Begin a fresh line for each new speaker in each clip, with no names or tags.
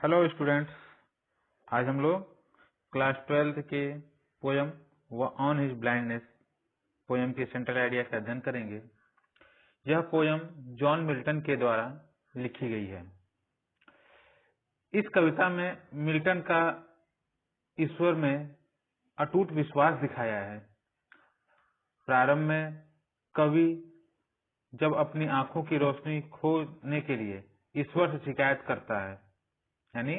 Hello students, आज हम लोग क्लास 12 के पोयम व ऑन हिज ब्लाइंडनेस पोयम के सेंट्रल आइडिया का अध्ययन करेंगे। यह पोयम जॉन मिल्टन के द्वारा लिखी गई है। इस कविता में मिल्टन का ईश्वर में अटूट विश्वास दिखाया है। प्रारंभ में कवि जब अपनी आंखों की रोशनी खोने के लिए ईश्वर से शिकायत करता है, यानी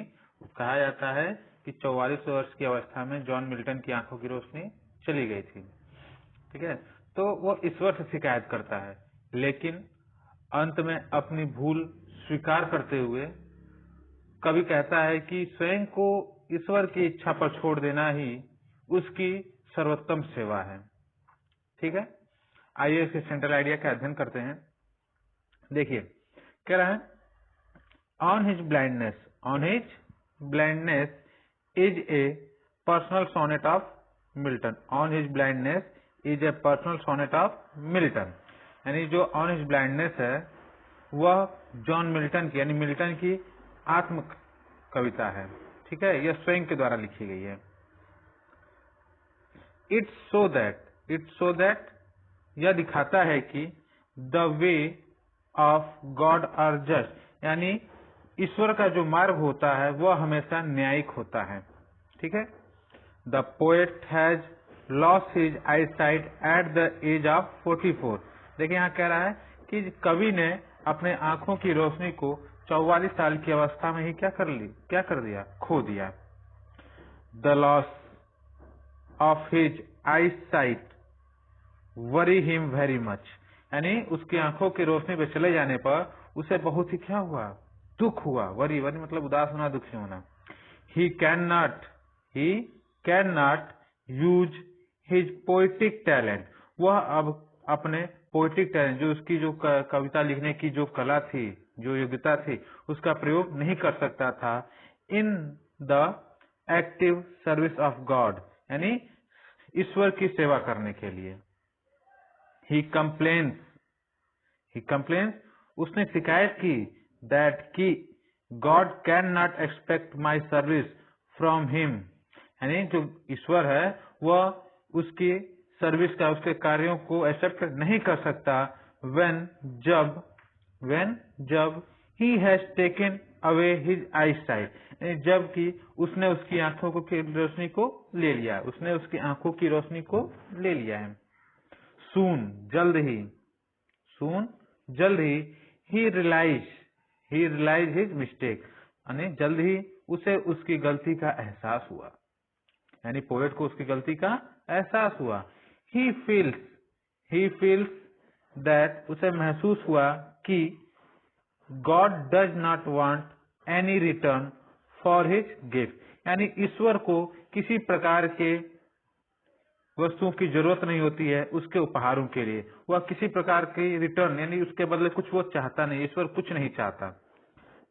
कहा जाता है कि 44 वर्ष की अवस्था में जॉन मिल्टन की आंखों की रोशनी चली गई थी। ठीक है, तो वो ईश्वर से शिकायत करता है, लेकिन अंत में अपनी भूल स्वीकार करते हुए कवि कहता है कि स्वयं को ईश्वर की इच्छा पर छोड़ देना ही उसकी सर्वोत्तम सेवा है। ठीक है, आइए इसके सेंट्रल आइडिया का अध्ययन करते हैं। देखिए, कह रहा है on his blindness is a personal sonnet of Milton. On his blindness is a personal sonnet of Milton, यानी जो ऑन हिज ब्लाइंडनेस है वह जॉन मिल्टन की यानी मिल्टन की आत्म कविता है। ठीक है, यह स्वयं के द्वारा लिखी गई है। इट्स सो दैट यह दिखाता है कि the way of God are just, यानी ईश्वर का जो मार्ग होता है वह हमेशा न्यायिक होता है। ठीक है, the poet has lost his eyesight at the age of 44। देखिए, यहाँ कह रहा है कि कवि ने अपने आंखों की रोशनी को 44 साल की अवस्था में ही क्या कर दिया, खो दिया। The loss of his I site worry him very much, यानी उसकी आंखों की रोशनी पे चले जाने पर उसे बहुत ही क्या हुआ, दुख हुआ। वरी मतलब उदास होना, दुखी होना। He can not use his poetic talent, वह अब अपने पोएटिक टैलेंट, जो उसकी जो कविता लिखने की जो कला थी, जो योग्यता थी, उसका प्रयोग नहीं कर सकता था in the active service of God, यानी ईश्वर की सेवा करने के लिए। ही कंप्लेन्स, उसने शिकायत की दैट कि God can not expect my service from him, यानी जो ईश्वर है वह उसकी सर्विस का, उसके कार्यों को एक्सेप्ट नहीं कर सकता when जब he has taken away his I site, जबकि उसने उसकी आंखों की रोशनी को ले लिया, उसने उसकी आंखों की रोशनी को ले लिया है। सून जल्द ही ही रियलाइज हिज मिस्टेक, यानी जल्द ही उसे उसकी गलती का एहसास हुआ, यानी पोएट को उसकी गलती का एहसास हुआ। ही फील्स दैट, उसे महसूस हुआ कि God does not want any return for his gift, यानी ईश्वर को किसी प्रकार के वस्तुओं की जरूरत नहीं होती है उसके उपहारों के लिए। वह किसी प्रकार की रिटर्न, यानी उसके बदले कुछ वो चाहता नहीं, ईश्वर कुछ नहीं चाहता।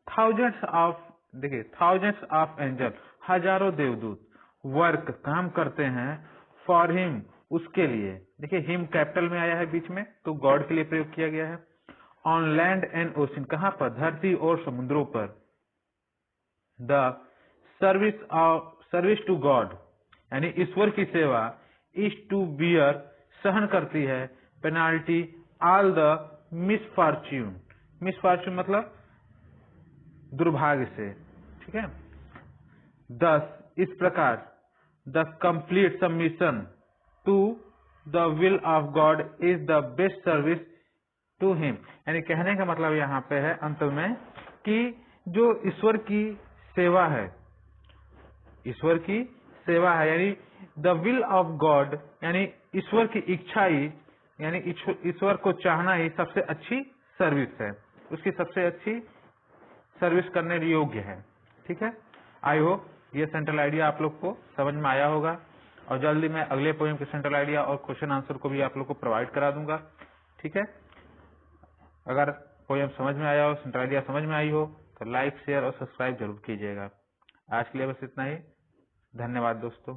थाउजेंड्स ऑफ एंजल, हजारों देवदूत काम करते हैं फॉर हिम, उसके लिए। देखिए, हिम कैपिटल में आया है बीच में, तो गॉड के लिए प्रयोग किया गया है। ऑन लैंड एंड ओशन, कहां पर, धरती और समुद्रों पर। द सर्विस टू गॉड, यानी ईश्वर की सेवा, इज टू बियर, सहन करती है, पेनाल्टी ऑल द मिसफॉर्च्यून मतलब दुर्भाग्य से। ठीक है, इस प्रकार the complete submission to the will of God is the best service to him, यानी कहने का मतलब यहाँ पे है अंत में कि जो ईश्वर की सेवा है, यानी द विल ऑफ गॉड, यानी ईश्वर की इच्छा ही, यानी ईश्वर को चाहना ही सबसे अच्छी सर्विस है, उसकी सबसे अच्छी सर्विस करने योग्य है। ठीक है, आई होप ये सेंट्रल आइडिया आप लोग को समझ में आया होगा, और जल्दी मैं अगले पोएम के सेंट्रल आइडिया और क्वेश्चन आंसर को भी आप लोग को प्रोवाइड करा दूंगा। ठीक है, अगर पोएम समझ में आया हो, सेंट्रल आइडिया समझ में आई हो, तो लाइक, शेयर और सब्सक्राइब जरूर कीजिएगा। आज के लिए बस इतना ही। धन्यवाद दोस्तों।